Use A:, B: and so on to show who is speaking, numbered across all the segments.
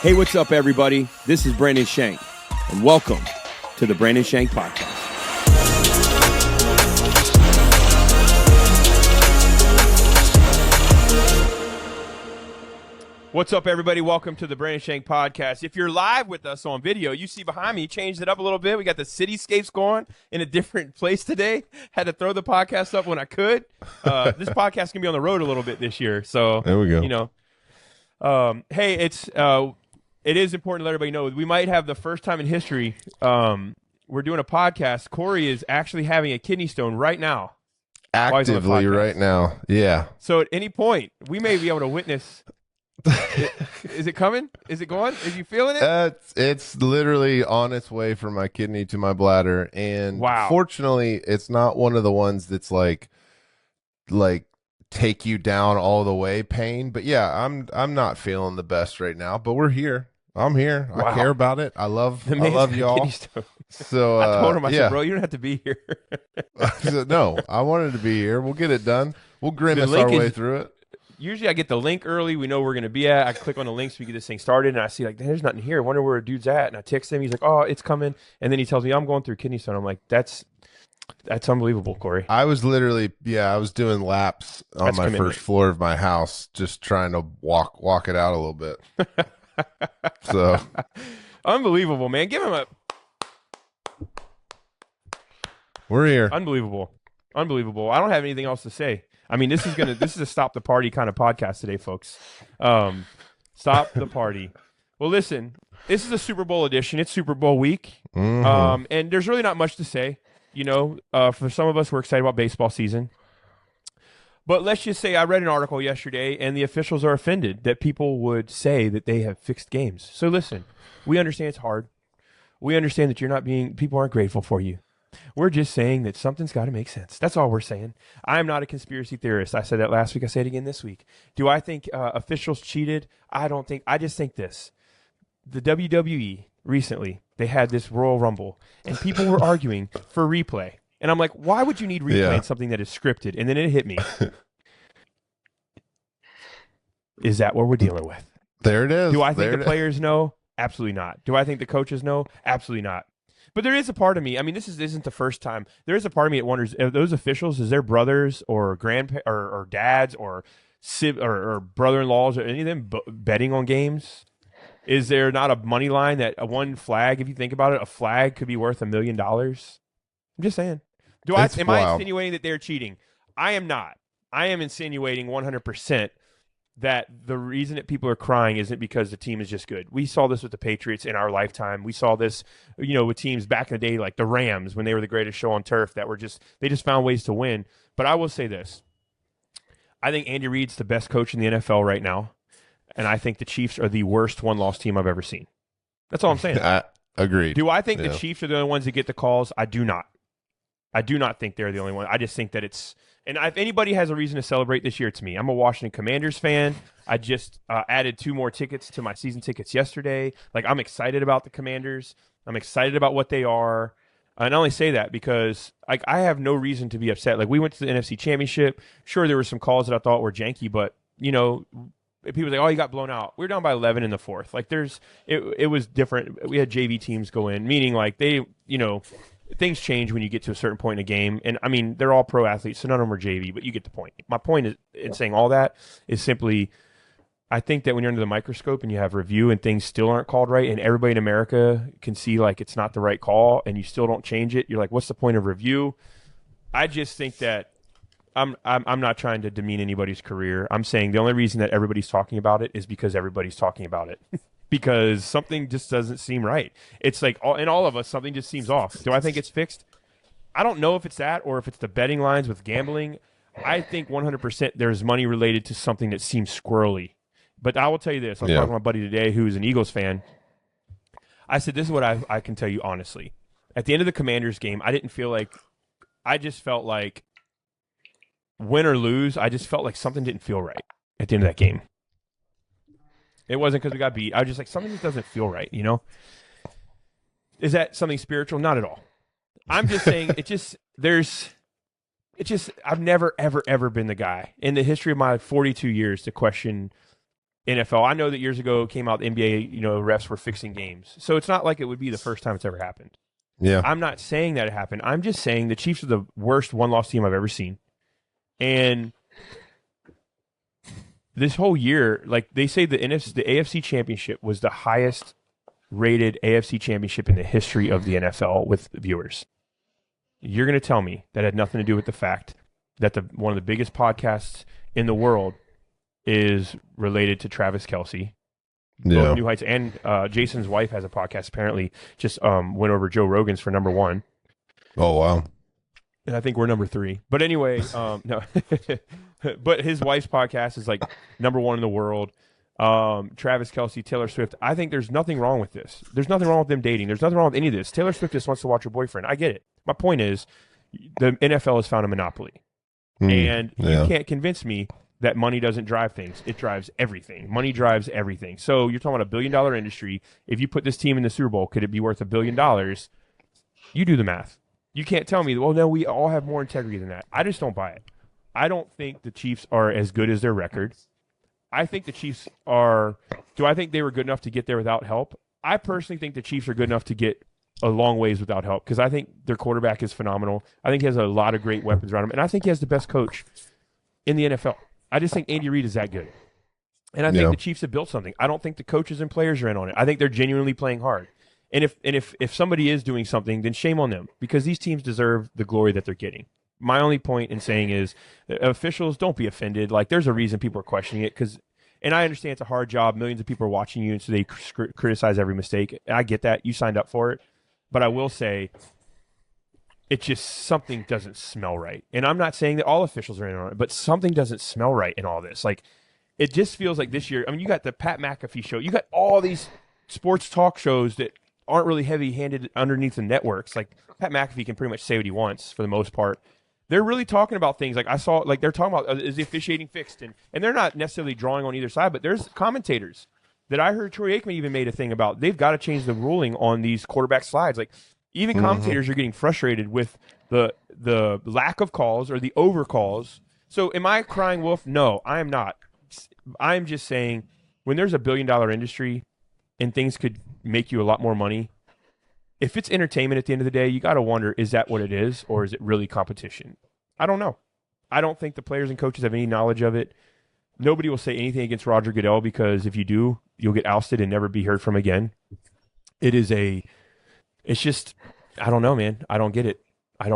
A: Hey, what's up, everybody? This is Brandon Shank, and welcome to the Brandon Shank Podcast. What's up, everybody? Welcome to the Brandon Shank Podcast. If you're live with us on video, you see behind me, changed it up a little bit. We got the cityscapes going in a different place today. Had to throw the podcast up when I could. This podcast can be on the road a little bit this year, so
B: there we go.
A: You know, hey, it is important to let everybody know we might have the first time in history. We're doing a podcast. Corey is actually having a kidney stone right now.
B: Actively right now. Yeah.
A: So at any point, we may be able to witness. Is it coming? Is it going? Are you feeling it?
B: It's literally on its way from my kidney to my bladder. And
A: wow.
B: Fortunately, it's not one of the ones that's like take you down all the way pain. But yeah, I'm not feeling the best right now, but we're here. I'm here. Wow. I care about it. I love y'all. So
A: I told him, I said, bro, you don't have to be here.
B: I said, no, I wanted to be here. We'll get it done. We'll grimace our way through it.
A: Usually I get the link early. We know where we're going to be at. I click on the link so we get this thing started, and I see, like, there's nothing here. I wonder where a dude's at. And I text him. He's like, oh, it's coming. And then he tells me, I'm going through kidney stone. I'm like, that's unbelievable, Corey.
B: I was literally, I was doing laps on my first floor of my house, just trying to walk it out a little bit. So
A: unbelievable, man. Give him a.
B: We're here.
A: Unbelievable. I don't have anything else to say. I mean, this is a stop the party kind of podcast today, folks. Stop the party. Well, listen, this is a Super Bowl edition. It's Super Bowl week.
B: Mm-hmm.
A: And there's really not much to say. You know, for some of us, we're excited about baseball season. But let's just say I read an article yesterday, and the officials are offended that people would say that they have fixed games. So listen, we understand it's hard. We understand that people aren't grateful for you. We're just saying that something's got to make sense. That's all we're saying. I'm not a conspiracy theorist. I said that last week. I say it again this week. Do I think officials cheated? I don't think. I just think this. The WWE recently, they had this Royal Rumble, and people were arguing for replay. And I'm like, why would you need replay in something that is scripted? And then it hit me. Is that what we're dealing with?
B: There it is.
A: Do I think the players know? Absolutely not. Do I think the coaches know? Absolutely not. But there is a part of me. I mean, this isn't the first time. There is a part of me that wonders: are those officials, is their brothers or or dads or brother-in-laws or any of them betting on games? Is there not a money line that one flag? If you think about it, a flag could be worth $1 million. I'm just saying. Am I insinuating that they're cheating? I am not. I am insinuating 100% that the reason that people are crying isn't because the team is just good. We saw this with the Patriots in our lifetime. We saw this, with teams back in the day like the Rams when they were the greatest show on turf they just found ways to win. But I will say this. I think Andy Reid's the best coach in the NFL right now, and I think the Chiefs are the worst one-loss team I've ever seen. That's all I'm saying.
B: Agreed.
A: Do I think the Chiefs are the only ones that get the calls? I do not. I do not think they're the only one. I just think that it's – and if anybody has a reason to celebrate this year, it's me. I'm a Washington Commanders fan. I just added 2 more tickets to my season tickets yesterday. Like, I'm excited about the Commanders. I'm excited about what they are. And I only say that because I have no reason to be upset. Like, we went to the NFC Championship. Sure, there were some calls that I thought were janky, but, people say, oh, you got blown out. We were down by 11 in the fourth. Like, it was different. We had JV teams go in, meaning like they, things change when you get to a certain point in a game. And, I mean, they're all pro athletes, so none of them are JV, but you get the point. My point is, in saying all that is simply I think that when you're under the microscope and you have review and things still aren't called right and everybody in America can see, like, it's not the right call and you still don't change it, you're like, what's the point of review? I just think that I'm not trying to demean anybody's career. I'm saying the only reason that everybody's talking about it is because everybody's talking about it. Because something just doesn't seem right. It's like, in all of us, something just seems off. Do I think it's fixed? I don't know if it's that or if it's the betting lines with gambling. I think 100% there's money related to something that seems squirrely. But I will tell you this. I was talking to my buddy today who's an Eagles fan. I said, this is what I can tell you honestly. At the end of the Commanders game, I just felt like win or lose, I just felt like something didn't feel right at the end of that game. It wasn't because we got beat. I was just like, something just doesn't feel right, Is that something spiritual? Not at all. I'm just saying I've never, ever, ever been the guy in the history of my 42 years to question NFL. I know that years ago it came out the NBA, refs were fixing games. So it's not like it would be the first time it's ever happened.
B: Yeah.
A: I'm not saying that it happened. I'm just saying the Chiefs are the worst one-loss team I've ever seen. And this whole year, like they say the AFC Championship was the highest rated AFC Championship in the history of the NFL with viewers. You're going to tell me that had nothing to do with the fact that one of the biggest podcasts in the world is related to Travis Kelce. Both New Heights and Jason's wife has a podcast. Apparently, just went over Joe Rogan's for number 1.
B: Oh wow!
A: And I think we're number 3. But anyway, no. But his wife's podcast is like number 1 in the world. Travis Kelce, Taylor Swift. I think there's nothing wrong with this. There's nothing wrong with them dating. There's nothing wrong with any of this. Taylor Swift just wants to watch her boyfriend. I get it. My point is, the NFL has found a monopoly, and you can't convince me that money doesn't drive things. It drives everything. Money drives everything. So you're talking about $1 billion industry. If you put this team in the Super Bowl, could it be worth $1 billion? You do the math. You can't tell me, well, no, we all have more integrity than that. I just don't buy it. I don't think the Chiefs are as good as their record. I think the Chiefs are – do I think they were good enough to get there without help? I personally think the Chiefs are good enough to get a long ways without help because I think their quarterback is phenomenal. I think he has a lot of great weapons around him, and I think he has the best coach in the NFL. I just think Andy Reid is that good. And I think the Chiefs have built something. I don't think the coaches and players are in on it. I think they're genuinely playing hard. And if somebody is doing something, then shame on them because these teams deserve the glory that they're getting. My only point in saying is officials, don't be offended. Like there's a reason people are questioning it and I understand it's a hard job. Millions of people are watching you, and so they criticize every mistake. I get that. You signed up for it. But I will say it just something doesn't smell right. And I'm not saying that all officials are in on it, but something doesn't smell right in all this. Like it just feels like this year, I mean, you got the Pat McAfee show. You got all these sports talk shows that aren't really heavy-handed underneath the networks. Like Pat McAfee can pretty much say what he wants for the most part. They're really talking about things like I saw, like they're talking about is the officiating fixed, and they're not necessarily drawing on either side, but there's commentators that I heard Troy Aikman even made a thing about. They've got to change the ruling on these quarterback slides. Like even commentators are getting frustrated with the lack of calls or the over calls. So am I crying wolf? No, I am not. I'm just saying when there's $1 billion industry and things could make you a lot more money, if it's entertainment at the end of the day, you got to wonder, is that what it is or is it really competition? I don't know. I don't think the players and coaches have any knowledge of it. Nobody will say anything against Roger Goodell because if you do, you'll get ousted and never be heard from again. It's just, I don't know, man. I don't get it. I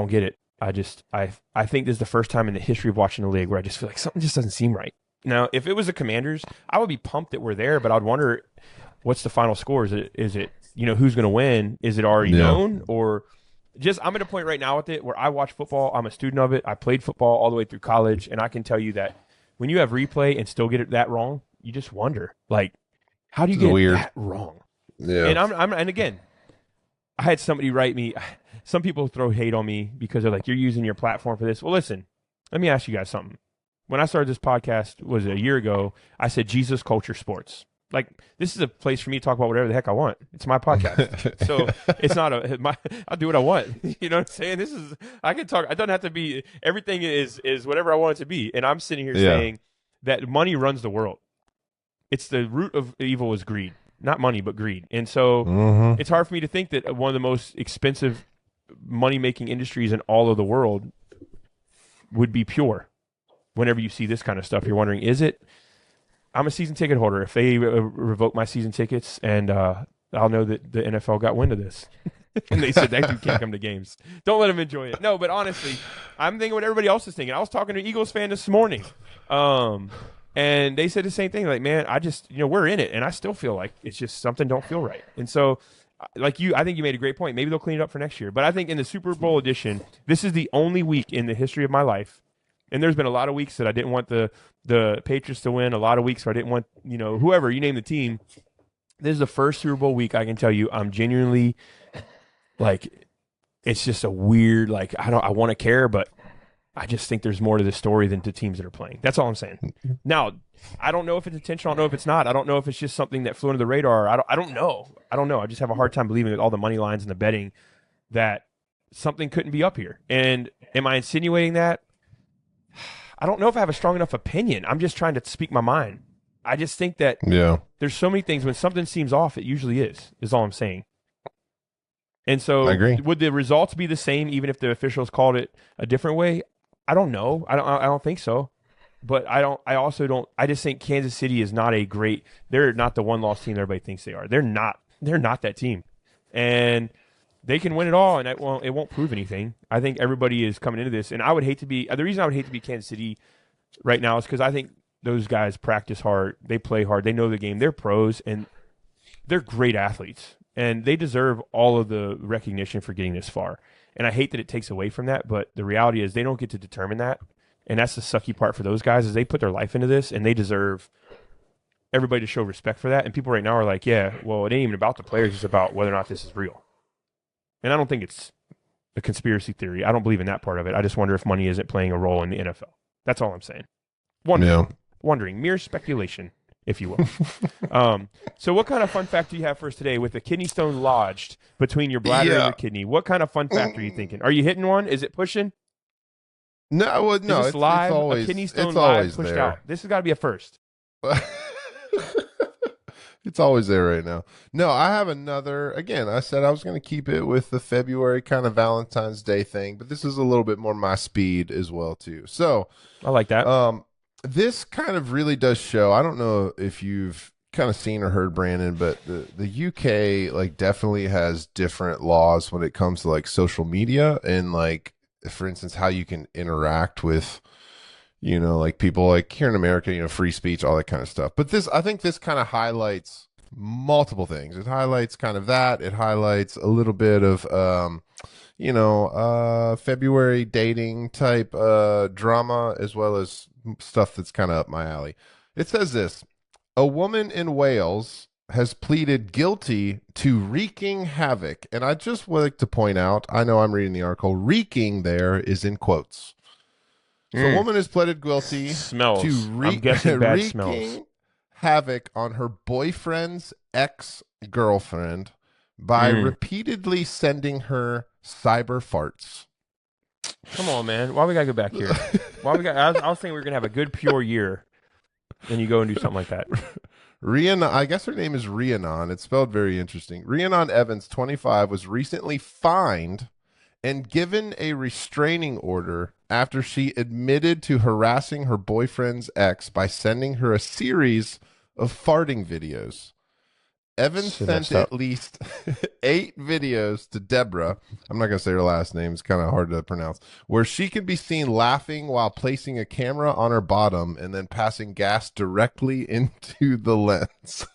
A: think this is the first time in the history of watching the league where I just feel like something just doesn't seem right. Now, if it was the Commanders, I would be pumped that we're there, but I'd wonder what's the final score? Is it who's going to win? Is it already known? Or just I'm at a point right now with it where I watch football. I'm a student of it. I played football all the way through college, and I can tell you that when you have replay and still get it that wrong, you just wonder, like, how do you get it that wrong? Yeah. And again, I had somebody write me. Some people throw hate on me because they're like, you're using your platform for this. Well, listen, let me ask you guys something. When I started this podcast, was a year ago, I said Jesus, culture, sports. Like, this is a place for me to talk about whatever the heck I want. It's my podcast. So it's not I'll do what I want. You know what I'm saying? I can talk. I don't have to be, everything is whatever I want it to be. And I'm sitting here saying that money runs the world. It's the root of evil is greed, not money, but greed. And so it's hard for me to think that one of the most expensive money-making industries in all of the world would be pure. Whenever you see this kind of stuff, you're wondering, is it? I'm a season ticket holder. If they revoke my season tickets, and I'll know that the NFL got wind of this. And they said that dude can't come to games. Don't let him enjoy it. No, but honestly, I'm thinking what everybody else is thinking. I was talking to an Eagles fan this morning, and they said the same thing. Like, man, I just, we're in it, and I still feel like it's just something don't feel right. And so, I think you made a great point. Maybe they'll clean it up for next year. But I think in the Super Bowl edition, this is the only week in the history of my life. And there's been a lot of weeks that I didn't want the Patriots to win, a lot of weeks where I didn't want, whoever, you name the team. This is the first Super Bowl week I can tell you I'm genuinely, like, it's just a weird, like, I want to care, but I just think there's more to the story than the teams that are playing. That's all I'm saying. Now, I don't know if it's intentional. I don't know if it's not. I don't know if it's just something that flew under the radar. I don't know. I just have a hard time believing with all the money lines and the betting that something couldn't be up here. And am I insinuating that? I don't know if I have a strong enough opinion. I'm just trying to speak my mind. I just think that there's so many things when something seems off, it usually is all I'm saying. And so
B: I agree.
A: Would the results be the same even if the officials called it a different way? I don't know. I don't think so. But I just think Kansas City is not they're not the one-loss team everybody thinks they are. They're not that team. And they can win it all, and it won't prove anything. I think everybody is coming into this, and the reason I would hate to be Kansas City right now is because I think those guys practice hard, they play hard, they know the game, they're pros, and they're great athletes, and they deserve all of the recognition for getting this far. And I hate that it takes away from that, but the reality is they don't get to determine that, and that's the sucky part for those guys is they put their life into this, and they deserve everybody to show respect for that. And people right now are like, yeah, well, it ain't even about the players, it's about whether or not this is real. And I don't think it's a conspiracy theory. I don't believe in that part of it. I just wonder if money isn't playing a role in the NFL. That's all I'm saying. Wondering, mere speculation, if you will. So what kind of fun fact do you have for us today with the kidney stone lodged between your bladder and your kidney? What kind of fun fact are you thinking? Are you hitting one? Is it pushing?
B: No,
A: it's live. It's always, a kidney stone live pushed there. Out. This has got to be a first.
B: It's always there right now. No, I have another. Again, I said I was going to keep it with the February kind of Valentine's Day thing, but this is a little bit more my speed as well too. So
A: I like that.
B: This kind of really does show. I don't know if you've kind of seen or heard, Brandon, but the UK like definitely has different laws when it comes to like social media and like, for instance, how you can interact with, like people like here in America, free speech, all that kind of stuff. But I think this kind of highlights multiple things. It highlights kind of that. It highlights a little bit of, February dating type drama, as well as stuff that's kind of up my alley. It says this: a woman in Wales has pleaded guilty to wreaking havoc. And I just would like to point out, I know I'm reading the article, wreaking there is in quotes. So a woman has pleaded guilty
A: smells.
B: to wreaking havoc on her boyfriend's ex-girlfriend by repeatedly sending her cyber farts.
A: Come on, man. Why we got to go back here? I was thinking we were going to have a good, pure year. Then you go and do something like that.
B: Rhiannon, I guess her name is Rhiannon. It's spelled very interesting. Rhiannon Evans, 25, was recently fined and given a restraining order after she admitted to harassing her boyfriend's ex by sending her a series of farting videos. Evans sent at least 8 videos to Deborah. I'm not going to say her last name. It's kind of hard to pronounce. Where she can be seen laughing while placing a camera on her bottom and then passing gas directly into the lens.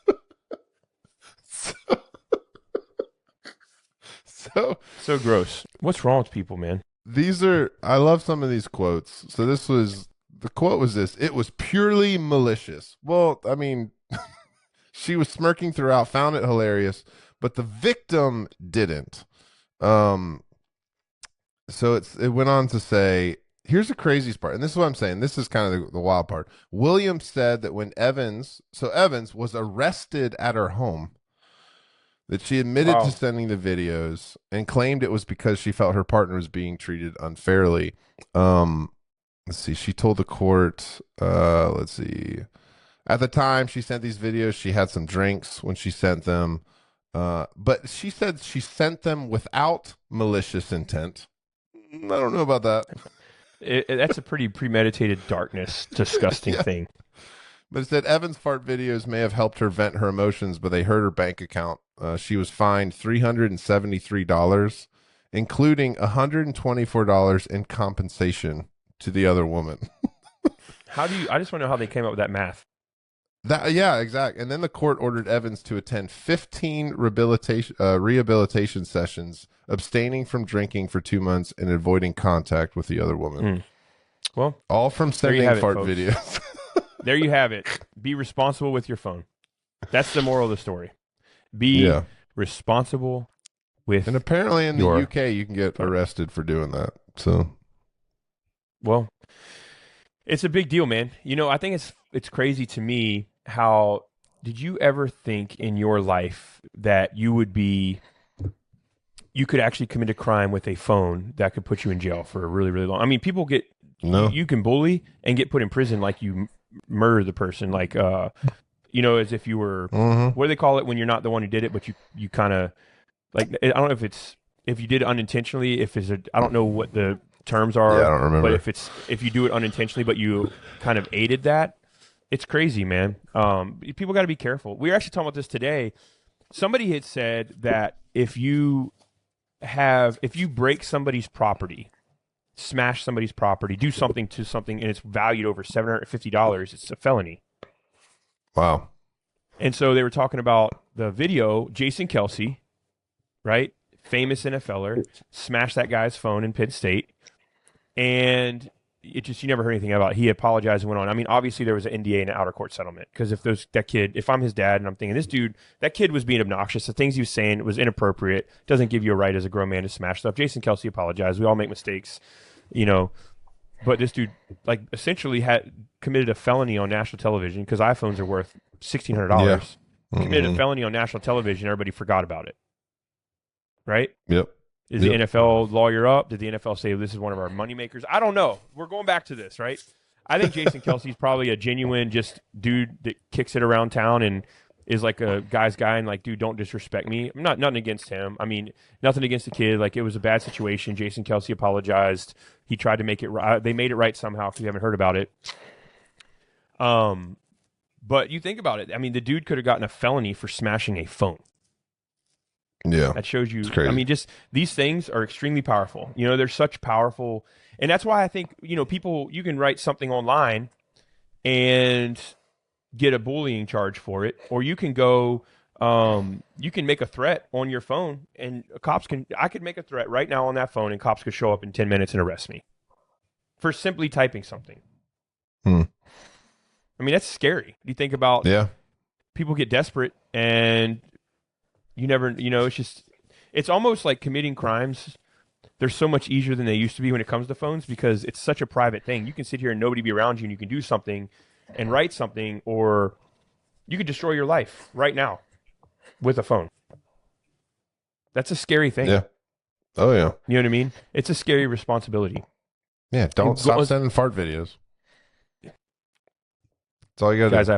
A: So gross. What's wrong with people, man?
B: I love some of these quotes. So the quote was this: it was purely malicious. Well, I mean, she was smirking throughout, found it hilarious, but the victim didn't. So it went on to say, here's the craziest part, and this is what I'm saying. This is kind of the wild part. Williams said that when Evans was arrested at her home, that she admitted to sending the videos and claimed it was because she felt her partner was being treated unfairly. Let's see. She told the court, let's see. At the time she sent these videos, she had some drinks when she sent them. But she said she sent them without malicious intent. I don't know about that.
A: That's a pretty premeditated, darkness, disgusting thing.
B: But it said Evans' fart videos may have helped her vent her emotions, but they hurt her bank account. She was fined $373, including $124 in compensation to the other woman.
A: I just want to know how they came up with that math.
B: Yeah, exactly. And then the court ordered Evans to attend 15 rehabilitation sessions, abstaining from drinking for 2 months and avoiding contact with the other woman.
A: Well,
B: all from sending fart videos.
A: There you have it. Be responsible with your phone. That's the moral of the story. Be responsible with.
B: And apparently in the UK you can get arrested for doing that. So,
A: well, it's a big deal, man. I think it's crazy to me how did you ever think in your life that you could actually commit a crime with a phone that could put you in jail for a really, really long. I mean, people you can bully and get put in prison like you murder the person, like as if you were,
B: Mm-hmm.
A: what do they call it when you're not the one who did it, but you kind of like, I don't know if you did it unintentionally, I don't know what the terms
B: Yeah, I
A: are,
B: don't
A: but
B: remember.
A: if you do it unintentionally, but you kind of aided that, it's crazy, man. People got to be careful. We were actually talking about this today. Somebody had said that if you break somebody's property, smash somebody's property, do something to something, and it's valued over $750, it's a felony.
B: Wow.
A: And so they were talking about the video, Jason Kelsey, right? Famous NFLer, smashed that guy's phone in Penn State. And you never heard anything about it. He apologized and went on. I mean, obviously there was an NDA and an outer court settlement because if I'm his dad and I'm thinking that kid was being obnoxious, the things he was saying was inappropriate, doesn't give you a right as a grown man to smash stuff. Jason Kelsey apologized. We all make mistakes, but this dude like essentially had committed a felony on national television because iPhones are worth $1,600.
B: Yeah.
A: Committed a felony on national television. Everybody forgot about it, right?
B: Yep.
A: Is the NFL lawyer up? Did the NFL say this is one of our moneymakers? I don't know. We're going back to this, right? I think Jason Kelsey's probably a genuine just dude that kicks it around town and is like a guy's guy and like, dude, don't disrespect me. I'm not nothing against him. I mean, nothing against the kid. Like, it was a bad situation. Jason Kelsey apologized. He tried to make it right. They made it right somehow because you haven't heard about it. But you think about it. I mean, the dude could have gotten a felony for smashing a phone.
B: Yeah.
A: That shows you.
B: It's crazy.
A: I mean, just these things are extremely powerful. They're such powerful, and that's why I think people. You can write something online and get a bullying charge for it, or you can go. You can make a threat on your phone, and cops can. I could make a threat right now on that phone, and cops could show up in 10 minutes and arrest me for simply typing something. I mean, that's scary. You think about.
B: Yeah.
A: People get desperate and. You never, it's almost like committing crimes. They're so much easier than they used to be when it comes to phones because it's such a private thing. You can sit here and nobody be around you and you can do something and write something, or you could destroy your life right now with a phone. That's a scary thing.
B: Yeah. Oh, yeah.
A: You know what I mean? It's a scary responsibility.
B: Yeah. Don't stop sending fart videos. That's all you got to do.
A: Guys, I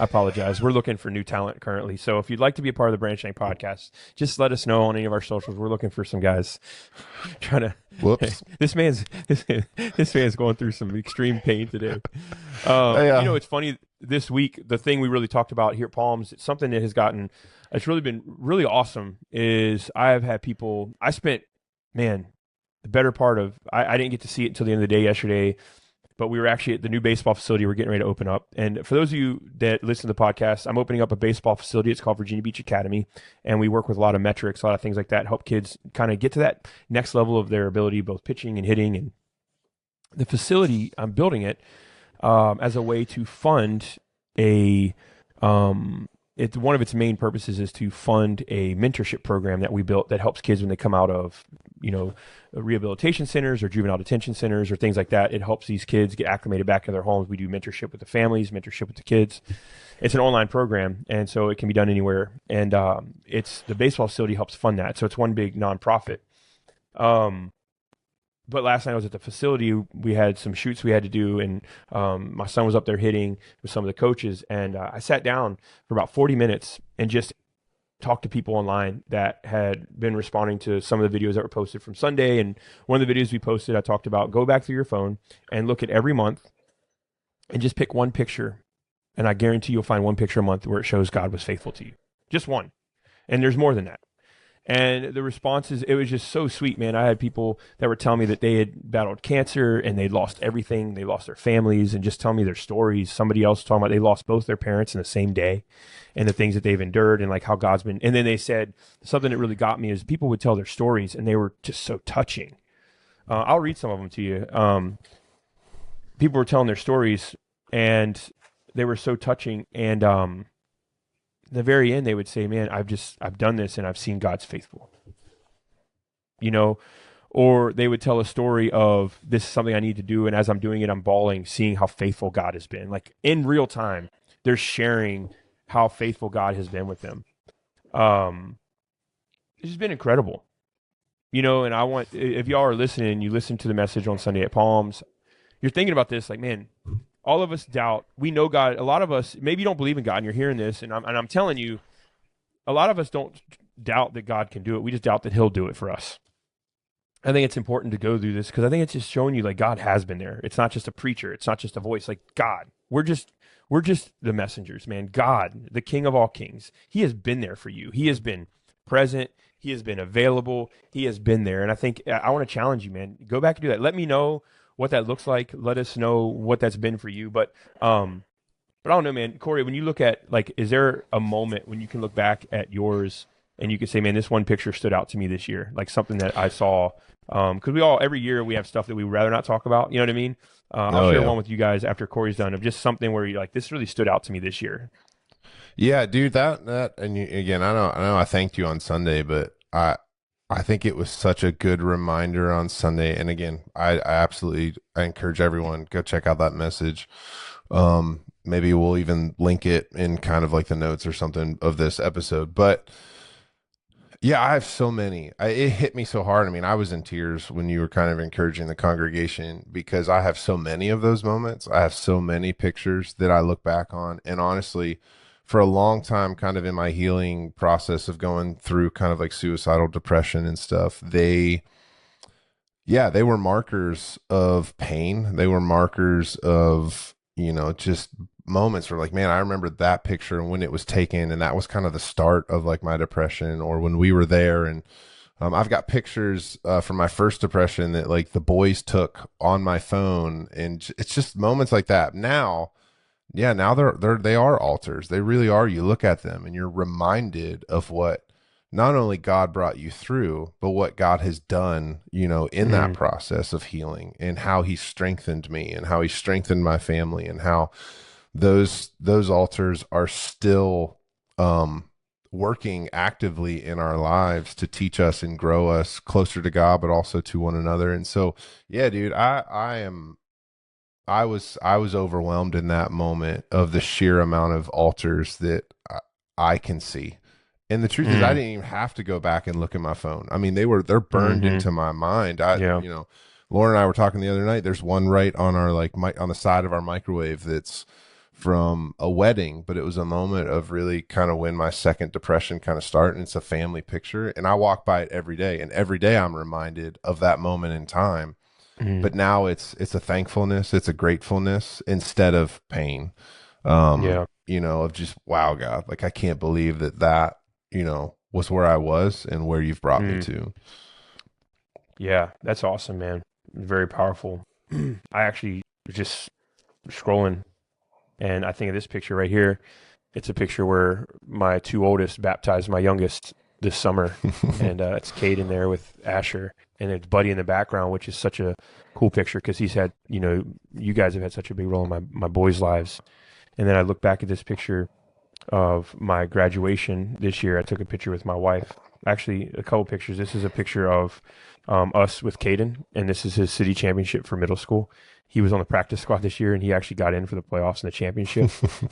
A: apologize. We're looking for new talent currently. So if you'd like to be a part of the Branch Shank podcast, just let us know on any of our socials. We're looking for some guys trying to.
B: Whoops.
A: This man's going through some extreme pain today. It's funny this week. The thing we really talked about here at Palms, it's something that it's really been really awesome. Is I have had people. I spent, the better part of. I didn't get to see it until the end of the day yesterday. But we were actually at the new baseball facility we're getting ready to open up. And for those of you that listen to the podcast, I'm opening up a baseball facility. It's called Virginia Beach Academy. And we work with a lot of metrics, a lot of things like that, help kids kind of get to that next level of their ability, both pitching and hitting. And the facility, I'm building it as a way to fund one of its main purposes is to fund a mentorship program that we built that helps kids when they come out of, rehabilitation centers or juvenile detention centers or things like that. It helps these kids get acclimated back to their homes. We do mentorship with the families, mentorship with the kids. It's an online program, and so it can be done anywhere. And the baseball facility helps fund that. So it's one big nonprofit. But last night I was at the facility. We had some shoots we had to do, and my son was up there hitting with some of the coaches. And I sat down for about 40 minutes and just talked to people online that had been responding to some of the videos that were posted from Sunday. And one of the videos we posted, I talked about go back through your phone and look at every month and just pick one picture. And I guarantee you'll find one picture a month where it shows God was faithful to you. Just one. And there's more than that. And the responses, it was just so sweet, man. I had people that were telling me that they had battled cancer and they'd lost everything. They lost their families and just telling me their stories. Somebody else talking about they lost both their parents in the same day and the things that they've endured and like how God's been. And then they said something that really got me is people would tell their stories and they were just so touching. I'll read some of them to you. People were telling their stories and they were so touching. And, the very end, they would say, man, I've done this and I've seen God's faithful, or they would tell a story of this is something I need to do. And as I'm doing it, I'm bawling, seeing how faithful God has been. Like in real time, they're sharing how faithful God has been with them. It's just been incredible, and I want, if y'all are listening, you listen to the message on Sunday at Palms, you're thinking about this, like, man, all of us doubt. We know God. A lot of us, maybe you don't believe in God and you're hearing this, and I'm telling you, a lot of us don't doubt that God can do it. We just doubt that he'll do it for us. I think it's important to go through this because I think it's just showing you like God has been there. It's not just a preacher. It's not just a voice. Like God, we're just the messengers, man. God, the King of all kings, he has been there for you. He has been present. He has been available. He has been there. And I think I want to challenge you, man. Go back and do that. Let me know what that looks like. Let us know what that's been for you. But I don't know, man. Corey, when you look at, like, is there a moment when you can look back at yours and you can say, man, this one picture stood out to me this year, like something that I saw? Because we all, every year we have stuff that we would rather not talk about. You know what I mean? I'll share one with you guys after Corey's done of just something where you're like, this really stood out to me this year.
B: Yeah, dude, and again, I know I thanked you on Sunday, but I think it was such a good reminder on Sunday. And again, I encourage everyone, go check out that message. Maybe we'll even link it in kind of like the notes or something of this episode. But yeah, I have so many. It hit me so hard. I mean, I was in tears when you were kind of encouraging the congregation because I have so many of those moments. I have so many pictures that I look back on. And honestly, for a long time, kind of in my healing process of going through kind of like suicidal depression and stuff, they were markers of pain. They were markers of, just moments where like, man, I remember that picture and when it was taken, and that was kind of the start of like my depression, or when we were there. And I've got pictures from my first depression that like the boys took on my phone, and it's just moments like that. Now, yeah, now they are altars. They really are. You look at them and you're reminded of what not only God brought you through, but what God has done, in that process of healing, and how he strengthened me and how he strengthened my family, and how those altars are still working actively in our lives to teach us and grow us closer to God, but also to one another. And so, yeah, dude, I was overwhelmed in that moment of the sheer amount of altars that I can see. And the truth is, I didn't even have to go back and look at my phone. I mean, they're burned into my mind. Lauren and I were talking the other night. There's one right on our on the side of our microwave that's from a wedding, but it was a moment of really kind of when my second depression kind of started. And it's a family picture, and I walk by it every day, and every day I'm reminded of that moment in time. But now it's a thankfulness, it's a gratefulness instead of pain. Of just, wow, God, like I can't believe that was where I was and where you've brought me to.
A: Yeah, that's awesome, man. Very powerful. I actually was just scrolling, and I think of this picture right here. It's a picture where my two oldest baptized my youngest this summer, and it's Cade in there with Asher, and it's Buddy in the background, which is such a cool picture because he's had, you guys have had such a big role in my boys' lives. And then I look back at this picture of my graduation this year. I took a picture with my wife. Actually, a couple pictures. This is a picture of us with Caden, and this is his city championship for middle school. He was on the practice squad this year, and he actually got in for the playoffs and the championship.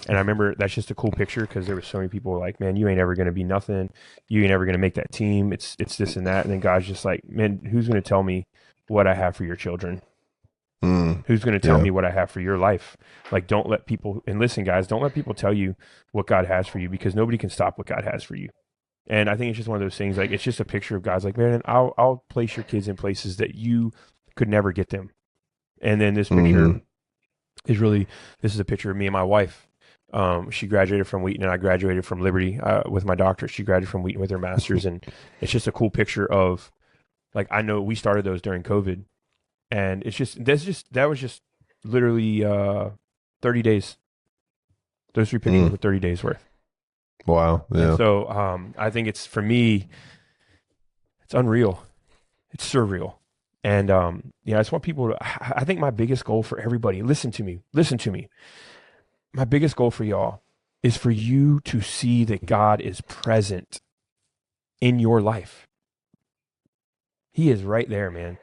A: And I remember that's just a cool picture because there were so many people like, man, you ain't ever going to be nothing. You ain't ever going to make that team. It's this and that. And then God's just like, man, who's going to tell me what I have for your children? Who's going to tell me what I have for your life? Like, don't let people, and listen, guys, don't let people tell you what God has for you, because nobody can stop what God has for you. And I think it's just one of those things, like, it's just a picture of God's like, man, I'll place your kids in places that you could never get them. And then this picture this is a picture of me and my wife. She graduated from Wheaton, and I graduated from Liberty with my doctorate. She graduated from Wheaton with her master's. And it's just a cool picture of, like, I know we started those during COVID. And that was just literally 30 days. Those three pictures were 30 days worth.
B: Wow. Yeah.
A: And so I think it's, for me, it's unreal. It's surreal. And I just want people to, I think my biggest goal for everybody, listen to me. My biggest goal for y'all is for you to see that God is present in your life. He is right there, man.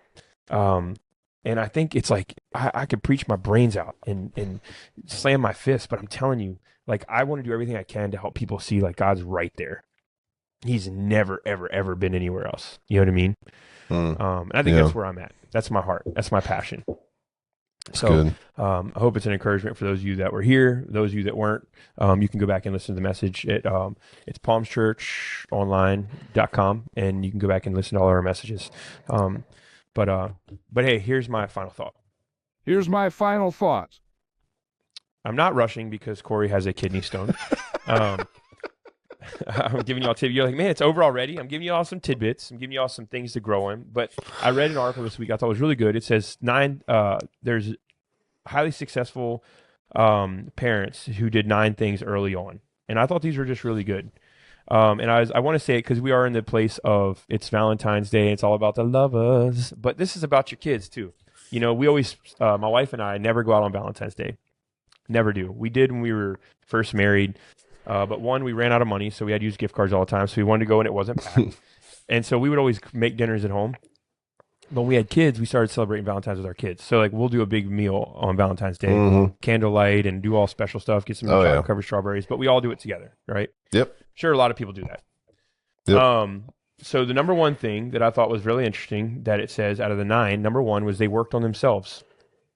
A: And I think it's like, I could preach my brains out and slam my fist, but I'm telling you, like, I want to do everything I can to help people see, like, God's right there. He's never, ever, ever been anywhere else. You know what I mean? And I think that's where I'm at. That's my heart. That's my passion.
B: It's
A: So
B: good.
A: I hope it's an encouragement for those of you that were here, those of you that weren't. You can go back and listen to the message at it's palmschurchonline.com, and you can go back and listen to all our messages. Um, but hey, here's my final thought.
C: Here's my final thought.
A: I'm not rushing because Corey has a kidney stone. Um, I'm giving you all tidbits. You're like, man, it's over already. I'm giving you all some tidbits. I'm giving you all some things to grow in. But I read an article this week I thought was really good. It says there's highly successful parents who did 9 things early on. And I thought these were just really good. And I want to say it because we are in the place of it's Valentine's Day. It's all about the lovers. But this is about your kids, too. You know, we always, my wife and I never go out on Valentine's Day. Never do. We did when we were first married. But one, we ran out of money, so we had to use gift cards all the time. So we wanted to go and it wasn't packed. And so we would always make dinners at home. But when we had kids, we started celebrating Valentine's with our kids. So like we'll do a big meal on Valentine's Day, candlelight, and do all special stuff, get some chocolate covered strawberries. But we all do it together, right?
B: Yep.
A: Sure, a lot of people do that.
B: Yep.
A: So the number one thing that I thought was really interesting that it says out of the 9, number 1 was they worked on themselves.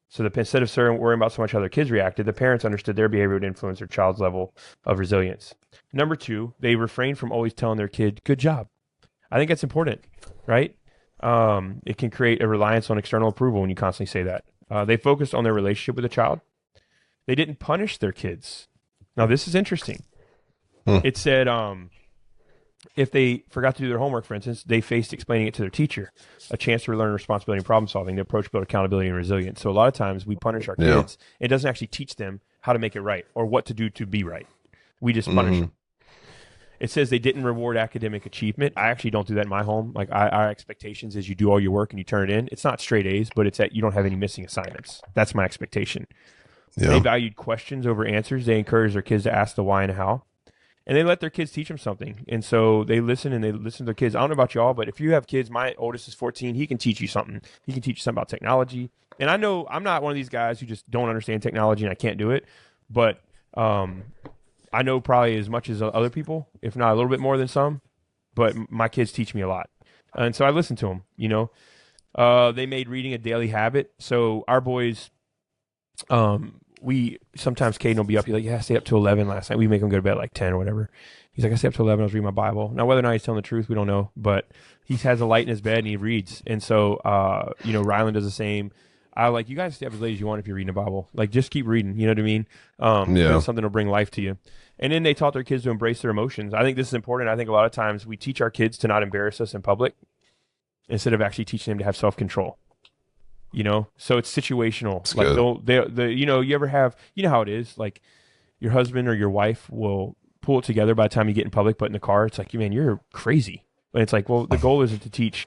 A: So instead of worrying about so much how their kids reacted, the parents understood their behavior would influence their child's level of resilience. Number 2, they refrained from always telling their kid, good job. I think that's important, right? It can create a reliance on external approval when you constantly say that. They focused on their relationship with the child. They didn't punish their kids. Now, this is interesting. It said if they forgot to do their homework, for instance, they faced explaining it to their teacher, a chance to learn responsibility and problem solving. The approach built accountability and resilience. So a lot of times we punish our kids. It doesn't actually teach them how to make it right or what to do to be right. We just punish them. It says they didn't reward academic achievement. I actually don't do that in my home. Like our expectations is you do all your work and you turn it in. It's not straight A's, but it's that you don't have any missing assignments. That's my expectation. Yeah. They valued questions over answers. They encouraged their kids to ask the why and how. And they let their kids teach them something. And so they listen to their kids. I don't know about y'all, but if you have kids, my oldest is 14. He can teach you something. He can teach you something about technology. And I know I'm not one of these guys who just don't understand technology and I can't do it. But I know probably as much as other people, if not a little bit more than some. But my kids teach me a lot. And so I listen to them, you know. They made reading a daily habit. So our boys, we sometimes Caden will be up. He's like, yeah, I stayed up till 11 last night. We make him go to bed at like 10 or whatever. He's like, I stayed up till 11. I was reading my Bible. Now, whether or not he's telling the truth, we don't know. But he has a light in his bed and he reads. And so, you know, Rylan does the same. I like, you guys stay up as late as you want if you're reading the Bible. Like, just keep reading. You know what I mean? Something will bring life to you. And then they taught their kids to embrace their emotions. I think this is important. I think a lot of times we teach our kids to not embarrass us in public instead of actually teaching them to have self-control. You know, so it's situational. It's like you know, you ever have, you know how it is. Like your husband or your wife will pull it together by the time you get in public, but in the car, it's like, man, you're crazy. And it's like, well, the goal isn't to teach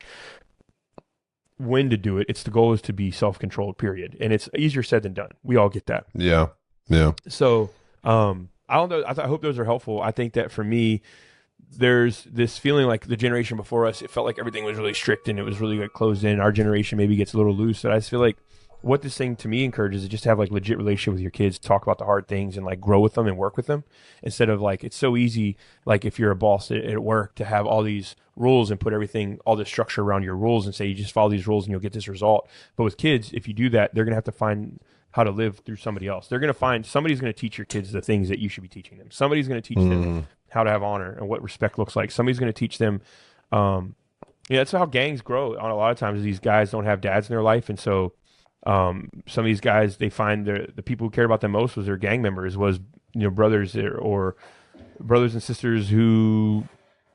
A: when to do it. It's the goal is to be self-controlled, period. And it's easier said than done. We all get that.
B: Yeah. Yeah.
A: So, I don't know. I hope those are helpful. I think that for me, there's this feeling like the generation before us, it felt like everything was really strict and it was really like closed in. Our generation maybe gets a little loose. And I just feel like what this thing to me encourages is just to have like legit relationship with your kids, talk about the hard things and like grow with them and work with them instead of like, it's so easy. Like if you're a boss at work to have all these rules and put everything, all this structure around your rules and say, you just follow these rules and you'll get this result. But with kids, if you do that, they're going to have to find how to live through somebody else. They're going to find somebody's going to teach your kids the things that you should be teaching them. Somebody's going to teach them how to have honor and what respect looks like. Somebody's going to teach them. That's how gangs grow. On a lot of times, these guys don't have dads in their life, and so some of these guys, they find the people who cared about them most was their gang members, was brothers or brothers and sisters who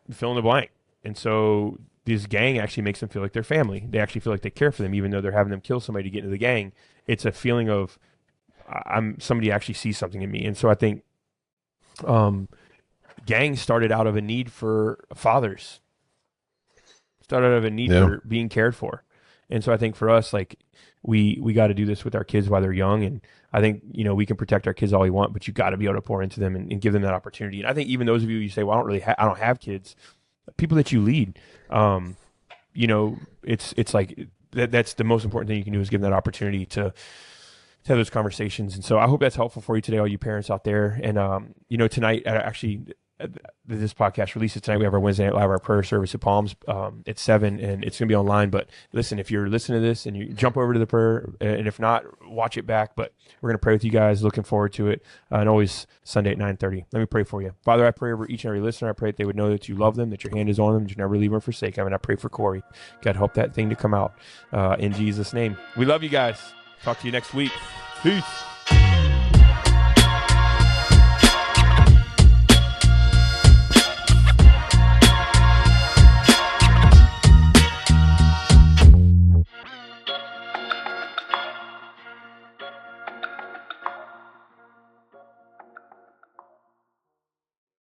A: fill in the blank. And so this gang actually makes them feel like they're family. They actually feel like they care for them, even though they're having them kill somebody to get into the gang. It's a feeling of somebody actually sees something in me. And so I think gangs started out of a need for fathers, started out of a need for being cared for. And so I think for us, like we got to do this with our kids while they're young. And I think, we can protect our kids all we want, but you got to be able to pour into them and give them that opportunity. And I think even those of you say, well, I don't have kids, people that you lead, it's like that's the most important thing you can do is give them that opportunity to have those conversations. And so I hope that's helpful for you today, all you parents out there. And, tonight, actually, this podcast releases tonight. We have our Wednesday night live, our prayer service at Palms at 7, and it's going to be online. But listen, if you're listening to this and you jump over to the prayer, and if not, watch it back. But we're going to pray with you guys. Looking forward to it. And always Sunday at 9:30. Let me pray for you. Father, I pray over each and every listener. I pray that they would know that you love them, that your hand is on them, that you never leave or forsake them. And I pray for Corey. God, help that thing to come out in Jesus' name. We love you guys. Talk to you next week. Peace.